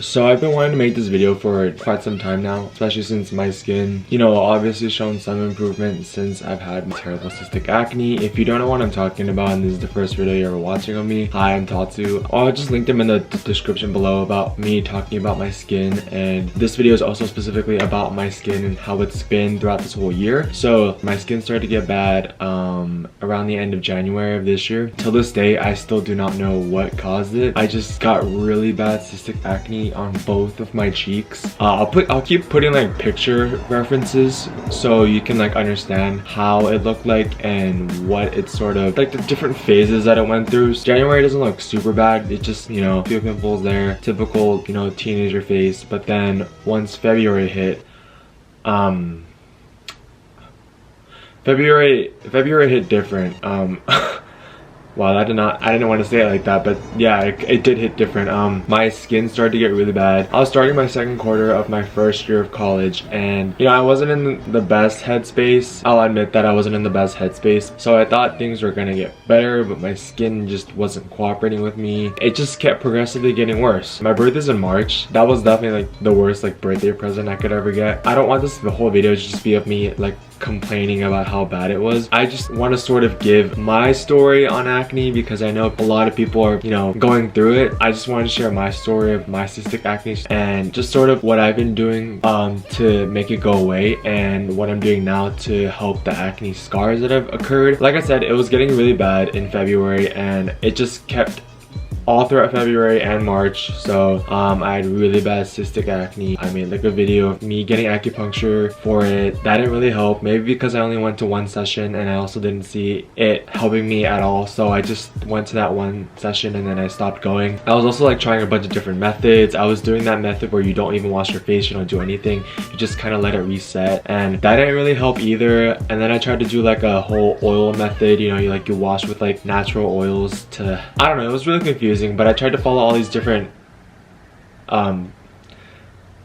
So I've been wanting to make this video for quite some time now, especially since my skin, you know, obviously shown some improvement since I've had terrible cystic acne. If you don't know what I'm talking about and this is the first video you're ever watching of me, hi, I'm Tatsu. I'll just link them in the description below about me talking about my skin, and this video is also specifically about my skin and how it's been throughout this whole year. So my skin started to get bad around the end of January of this year. Till this day, I still do not know what caused it. I just got really bad cystic acne on both of my cheeks. I'll keep putting like picture references so you can like understand how it looked like and what it's sort of like, the different phases that it went through. January doesn't look super bad. It just, you know, a few pimples there, typical, you know, teenager face. But then once February hit, February hit different. Wow, I didn't want to say it like that, but yeah, it did hit different. My skin started to get really bad. I was starting my second quarter of my first year of college, and you know, I wasn't in the best headspace. I'll admit that I wasn't in the best headspace. So I thought things were gonna get better, but my skin just wasn't cooperating with me. It just kept progressively getting worse. My birthday's in March. That was definitely like the worst like birthday present I could ever get. I don't want the whole video to just be of me like complaining about how bad it was. I just want to sort of give my story on acne because I know a lot of people are, you know, going through it. I just wanted to share my story of my cystic acne and just sort of what I've been doing to make it go away and what I'm doing now to help the acne scars that have occurred. Like I said, it was getting really bad in February and it just kept all throughout February and March. So I had really bad cystic acne. I made like a video of me getting acupuncture for it. That didn't really help, maybe because I only went to one session and I also didn't see it helping me at all. So I just went to that one session and then I stopped going. I was also like trying a bunch of different methods. I was doing that method where you don't even wash your face, you don't do anything, you just kind of let it reset, and that didn't really help either. And then I tried to do like a whole oil method, you know, you wash with like natural oils to, I don't know, it was really confusing. But I tried to follow all these different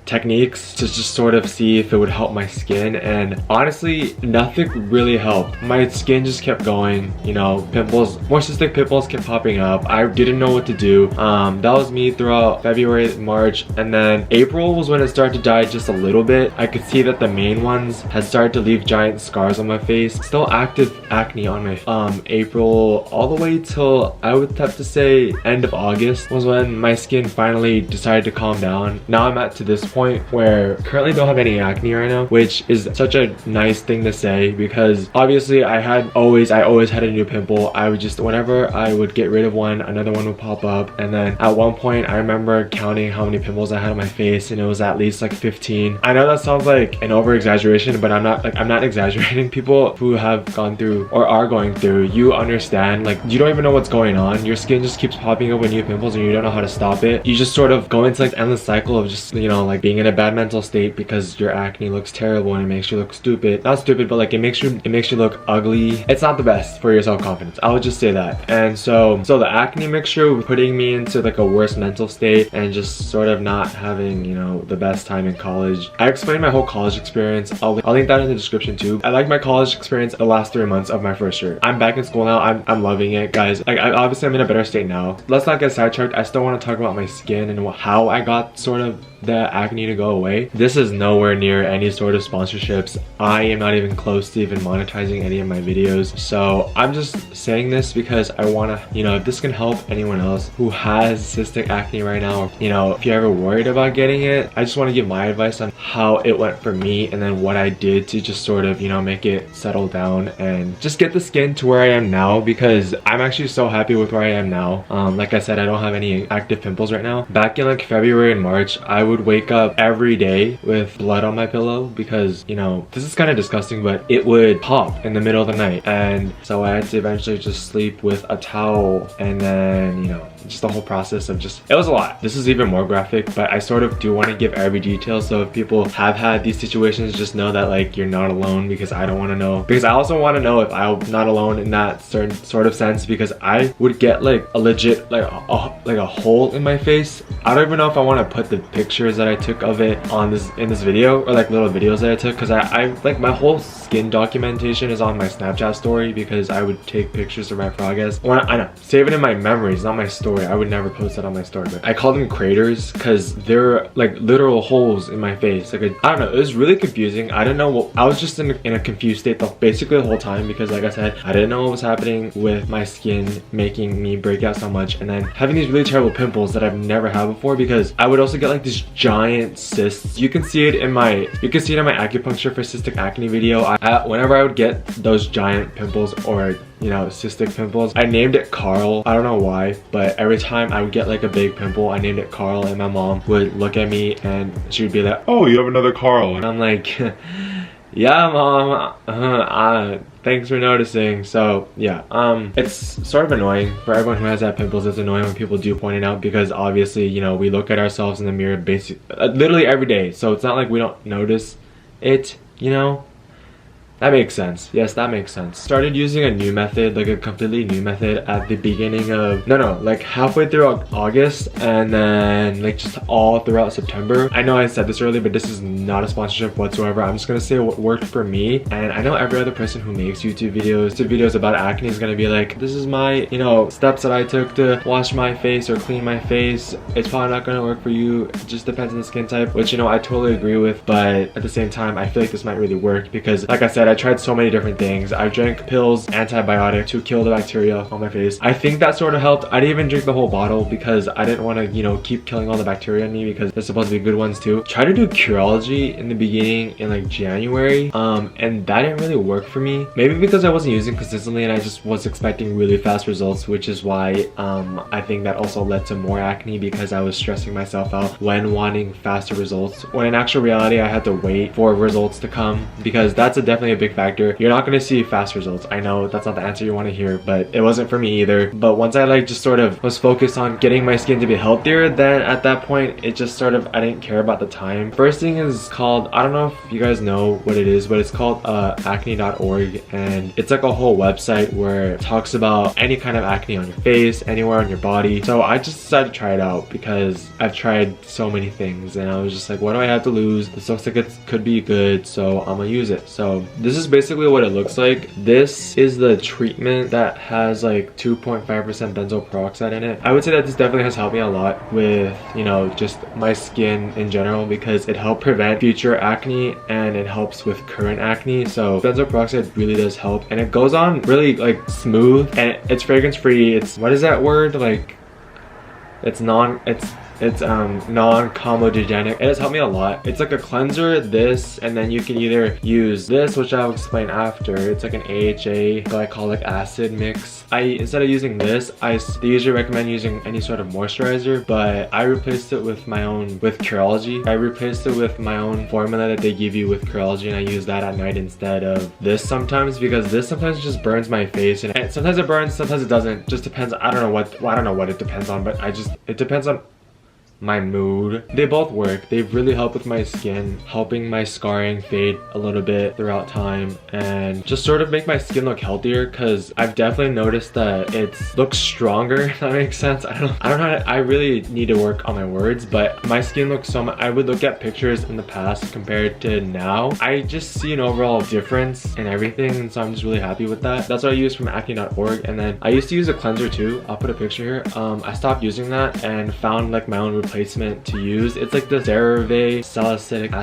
techniques to just sort of see if it would help my skin, and honestly nothing really helped. My skin just kept going, you know, pimples, more cystic pimples kept popping up. I didn't know what to do. That was me throughout February, March, and then April was when it started to die just a little bit. I could see that the main ones had started to leave giant scars on my face. Still active acne on my April all the way till I would have to say end of August was when my skin finally decided to calm down. Now I'm at to this point where I currently don't have any acne right now, which is such a nice thing to say because obviously I always had a new pimple. I would just, whenever I would get rid of one, another one would pop up, and then at one point I remember counting how many pimples I had on my face and it was at least like 15. I know that sounds like an over exaggeration, but I'm not exaggerating. People who have gone through or are going through, you understand, like you don't even know what's going on. Your skin just keeps popping up with new pimples and you don't know how to stop it. You just sort of go into like endless cycle of just, you know, like being in a bad mental state because your acne looks terrible and it makes you look stupid. Not stupid, but like it makes you look ugly. It's not the best for your self-confidence, I would just say that. And so the acne mixture was putting me into like a worse mental state and just sort of not having, you know, the best time in college. I explained my whole college experience. I'll link that in the description too. I like my college experience the last 3 months of my first year. I'm back in school now. I'm loving it, guys. Like obviously I'm in a better state now. Let's not get sidetracked. I still want to talk about my skin and how I got sort of the acne to go away. This is nowhere near any sort of sponsorships. I am not even close to even monetizing any of my videos. So I'm just saying this because I want to, you know, if this can help anyone else who has cystic acne right now, you know, if you're ever worried about getting it, I just want to give my advice on how it went for me and then what I did to just sort of, you know, make it settle down and just get the skin to where I am now, because I'm actually so happy with where I am now. Like I said, I don't have any active pimples right now. Back in like February and March, I would wake up every day with blood on my pillow because, you know, this is kind of disgusting, but it would pop in the middle of the night. And so I had to eventually just sleep with a towel, and then, you know, just the whole process of just, it was a lot. This is even more graphic, but I sort of do want to give every detail, so if people have had these situations, just know that like you're not alone, because I don't want to know, because I also want to know if I'm not alone in that certain sort of sense, because I would get like a legit like a hole in my face. I don't even know if I want to put the pictures that I took of it on this in this video, or like little videos that I took, because I like my whole skin documentation is on my Snapchat story, because I would take pictures of my progress. I know, save it in my memories, not my story. I would never post it on my story, but I call them craters because they're like literal holes in my face. Like I don't know, it was really confusing. I didn't know what, I was just in a confused state basically the whole time, because like I said, I didn't know what was happening with my skin making me break out so much, and then having these really terrible pimples that I've never had before, because I would also get like these giant cysts. You can see it in my acupuncture for cystic acne video. Whenever I would get those giant pimples, or you know, cystic pimples, I named it Carl. I don't know why, but every time I would get like a big pimple, I named it Carl, and my mom would look at me and she would be like, "Oh, you have another Carl," and I'm like, "Yeah, mom, thanks for noticing." So yeah, it's sort of annoying for everyone who has that pimples. It's annoying when people do point it out, because obviously, you know, we look at ourselves in the mirror literally every day, so it's not like we don't notice it, you know. That makes sense. Yes, that makes sense. Started using a new method, like a completely new method at the beginning of, like halfway through August, and then like just all throughout September. I know I said this earlier, but this is not a sponsorship whatsoever. I'm just gonna say what worked for me. And I know every other person who makes YouTube videos about acne is gonna be like, this is my, you know, steps that I took to wash my face or clean my face. It's probably not gonna work for you. It just depends on the skin type, which, you know, I totally agree with. But at the same time, I feel like this might really work, because like I said, I tried so many different things. I drank pills, antibiotic to kill the bacteria on my face. I think that sort of helped. I didn't even drink the whole bottle because I didn't want to, you know, keep killing all the bacteria in me, because they're supposed to be good ones too. Tried to do Curology in the beginning in like January, and that didn't really work for me. Maybe because I wasn't using consistently and I just was expecting really fast results, which is why I think that also led to more acne, because I was stressing myself out when wanting faster results, when in actual reality I had to wait for results to come, because that's definitely a big factor. You're not going to see fast results. I know that's not the answer you want to hear, but it wasn't for me either. But once I like just sort of was focused on getting my skin to be healthier, then at that point it just sort of, I didn't care about the time. First thing is called, I don't know if you guys know what it is, but it's called acne.org, and it's like a whole website where it talks about any kind of acne on your face, anywhere on your body. So I just decided to try it out because I've tried so many things, and I was just like, what do I have to lose? This looks like it could be good, so I'm gonna use it. So this is basically what it looks like. This is the treatment that has like 2.5% benzoyl peroxide in it. I would say that this definitely has helped me a lot with, you know, just my skin in general, because it helped prevent future acne and it helps with current acne. So benzoyl peroxide really does help, and it goes on really like smooth, and it's fragrance free. It's, what is that word, like, it's non-comedogenic. It has helped me a lot. It's like a cleanser, this, and then you can either use this, which I'll explain after. It's like an AHA glycolic acid mix. Instead of using this, they usually recommend using any sort of moisturizer, but I replaced it with my own, with Curology. I replaced it with my own formula that they give you with Curology, and I use that at night instead of this sometimes, because this sometimes just burns my face, and sometimes it burns, sometimes it doesn't. Just depends. I don't know what it depends on, but it depends on my mood. They both work. They've really helped with my skin, helping my scarring fade a little bit throughout time and just sort of make my skin look healthier, because I've definitely noticed that it looks stronger, if that makes sense. I don't know, I really need to work on my words, but my skin looks so much, I would look at pictures in the past compared to now. I just see an overall difference in everything, and so I'm just really happy with that. That's what I use from acne.org. And then I used to use a cleanser too. I'll put a picture here. I stopped using that and found like my own replacement to use. It's like the CeraVe salicylic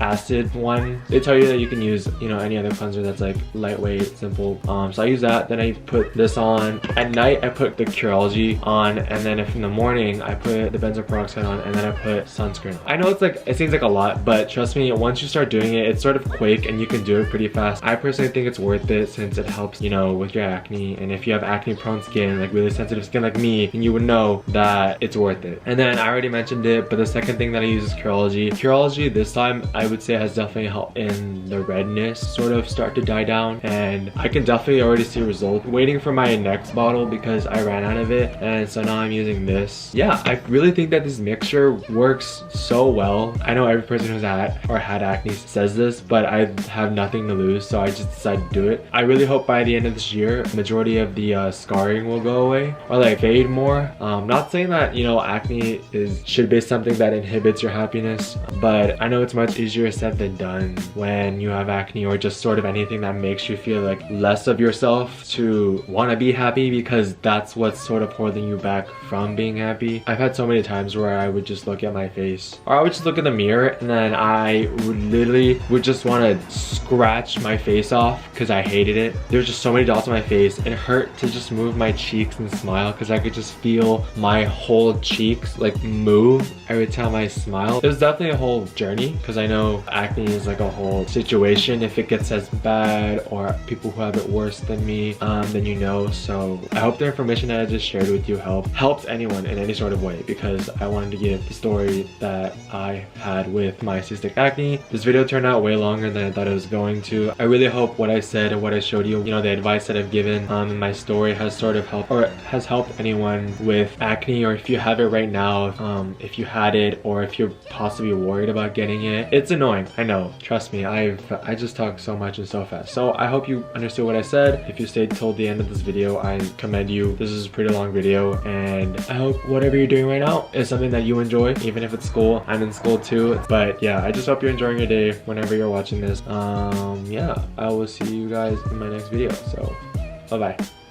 acid one. They tell you that you can use, you know, any other cleanser that's like lightweight, simple. So I use that. Then I put this on. At night I put the Curology on, and then if in the morning I put the benzoyl peroxide on, and then I put sunscreen. I know it's like, it seems like a lot, but trust me, once you start doing it, it's sort of quick and you can do it pretty fast. I personally think it's worth it since it helps, you know, with your acne. And if you have acne prone skin, like really sensitive skin like me, then you would know that it's worth it. And then I already mentioned it, but the second thing that I use is Curology. Curology this time I would say has definitely helped in the redness sort of start to die down, and I can definitely already see results. Waiting for my next bottle because I ran out of it, and so now I'm using this. Yeah, I really think that this mixture works so well. I know every person who's had acne says this, but I have nothing to lose, so I just decided to do it. I really hope by the end of this year, majority of the scarring will go away or like fade more. Not saying that, you know, acne should be something that inhibits your happiness, but I know it's much easier said than done when you have acne or just sort of anything that makes you feel like less of yourself to want to be happy, because that's what's sort of holding you back from being happy. I've had so many times where I would just look at my face, or I would just look in the mirror, and then I would literally just want to scratch my face off because I hated it. There's just so many dots on my face. It hurt to just move my cheeks and smile because I could just feel my whole cheeks like move every time I smile. It was definitely a whole journey because I know acne is like a whole situation. If it gets as bad or people who have it worse than me, then you know. So I hope the information that I just shared with you helps anyone in any sort of way, because I wanted to give the story that I had with my cystic acne. This video turned out way longer than I thought it was going to. I really hope what I said and what I showed you, you know, the advice that I've given in my story has sort of helped, or has helped anyone with acne, or if you have it right now, if you had it, or if you're possibly worried about getting it. It's annoying, I know, trust me. I just talk so much and so fast. So I hope you understood what I said. If you stayed till the end of this video, I commend you. This is a pretty long video, and I hope whatever you're doing right now is something that you enjoy, even if it's school. I'm in school too, but yeah, I just hope you're enjoying your day whenever you're watching this. Yeah, I will see you guys in my next video. So bye bye.